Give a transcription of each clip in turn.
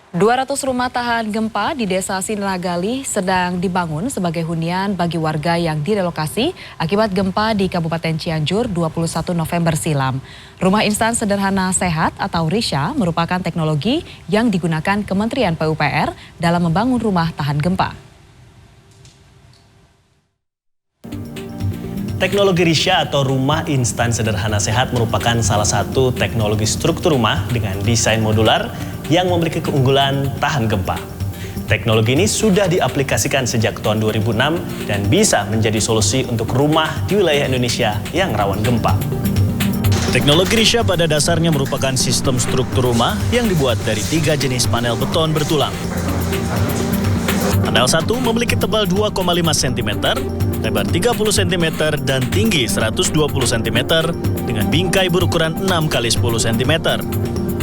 200 rumah tahan gempa di Desa Sinagali sedang dibangun sebagai hunian bagi warga yang direlokasi akibat gempa di Kabupaten Cianjur 21 November silam. Rumah instan sederhana sehat atau RISYA merupakan teknologi yang digunakan Kementerian PUPR dalam membangun rumah tahan gempa. Teknologi RISYA atau Rumah Instan Sederhana Sehat merupakan salah satu teknologi struktur rumah dengan desain modular yang memiliki keunggulan tahan gempa. Teknologi ini sudah diaplikasikan sejak tahun 2006 dan bisa menjadi solusi untuk rumah di wilayah Indonesia yang rawan gempa. Teknologi RISYA pada dasarnya merupakan sistem struktur rumah yang dibuat dari 3 jenis panel beton bertulang. Panel 1 memiliki tebal 2,5 cm, lebar 30 cm dan tinggi 120 cm dengan bingkai berukuran 6 x 10 cm.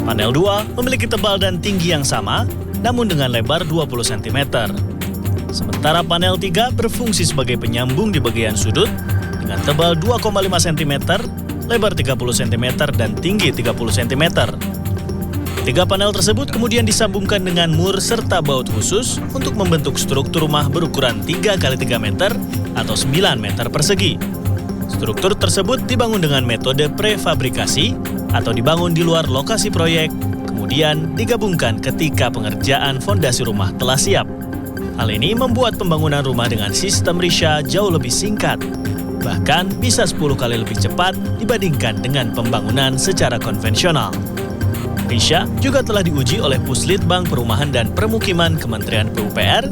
Panel 2 memiliki tebal dan tinggi yang sama, namun dengan lebar 20 cm. Sementara panel 3 berfungsi sebagai penyambung di bagian sudut dengan tebal 2,5 cm, lebar 30 cm dan tinggi 30 cm. 3 panel tersebut kemudian disambungkan dengan mur serta baut khusus untuk membentuk struktur rumah berukuran 3 x 3 meter atau 9 meter persegi. Struktur tersebut dibangun dengan metode prefabrikasi atau dibangun di luar lokasi proyek, kemudian digabungkan ketika pengerjaan fondasi rumah telah siap. Hal ini membuat pembangunan rumah dengan sistem RISYA jauh lebih singkat, bahkan bisa 10 kali lebih cepat dibandingkan dengan pembangunan secara konvensional. RISYA juga telah diuji oleh Puslitbang Perumahan dan Permukiman Kementerian PUPR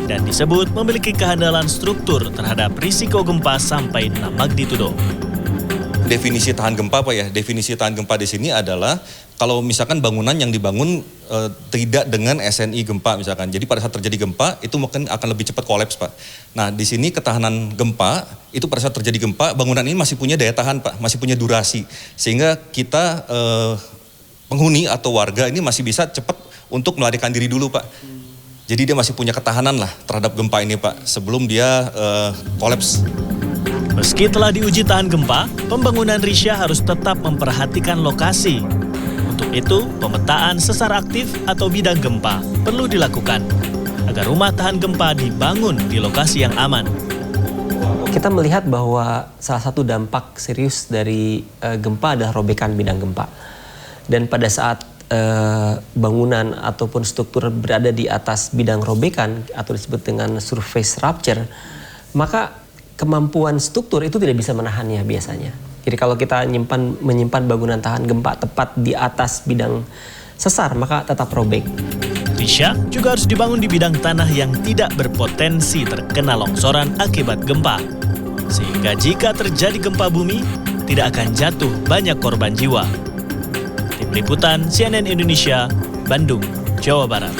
dan disebut memiliki kehandalan struktur terhadap risiko gempa sampai 6 magnitudo. Definisi tahan gempa Pak ya? Definisi tahan gempa di sini adalah kalau misalkan bangunan yang dibangun tidak dengan SNI gempa misalkan. Jadi pada saat terjadi gempa itu mungkin akan lebih cepat kolaps Pak. Nah di sini ketahanan gempa itu pada saat terjadi gempa bangunan ini masih punya daya tahan Pak, masih punya durasi. Sehingga kita penghuni atau warga ini masih bisa cepat untuk melarikan diri dulu Pak. Jadi dia masih punya ketahanan lah terhadap gempa ini Pak sebelum dia kolaps. Meski telah diuji tahan gempa, pembangunan RISYA harus tetap memperhatikan lokasi. Untuk itu, pemetaan sesar aktif atau bidang gempa perlu dilakukan agar rumah tahan gempa dibangun di lokasi yang aman. Kita melihat bahwa salah satu dampak serius dari gempa adalah robekan bidang gempa. Dan pada saat bangunan ataupun struktur berada di atas bidang robekan atau disebut dengan surface rupture, maka kemampuan struktur itu tidak bisa menahannya biasanya. Jadi kalau kita menyimpan bangunan tahan gempa tepat di atas bidang sesar, maka tetap robek. RISYA juga harus dibangun di bidang tanah yang tidak berpotensi terkena longsoran akibat gempa. Sehingga jika terjadi gempa bumi, tidak akan jatuh banyak korban jiwa. Tim Liputan CNN Indonesia, Bandung, Jawa Barat.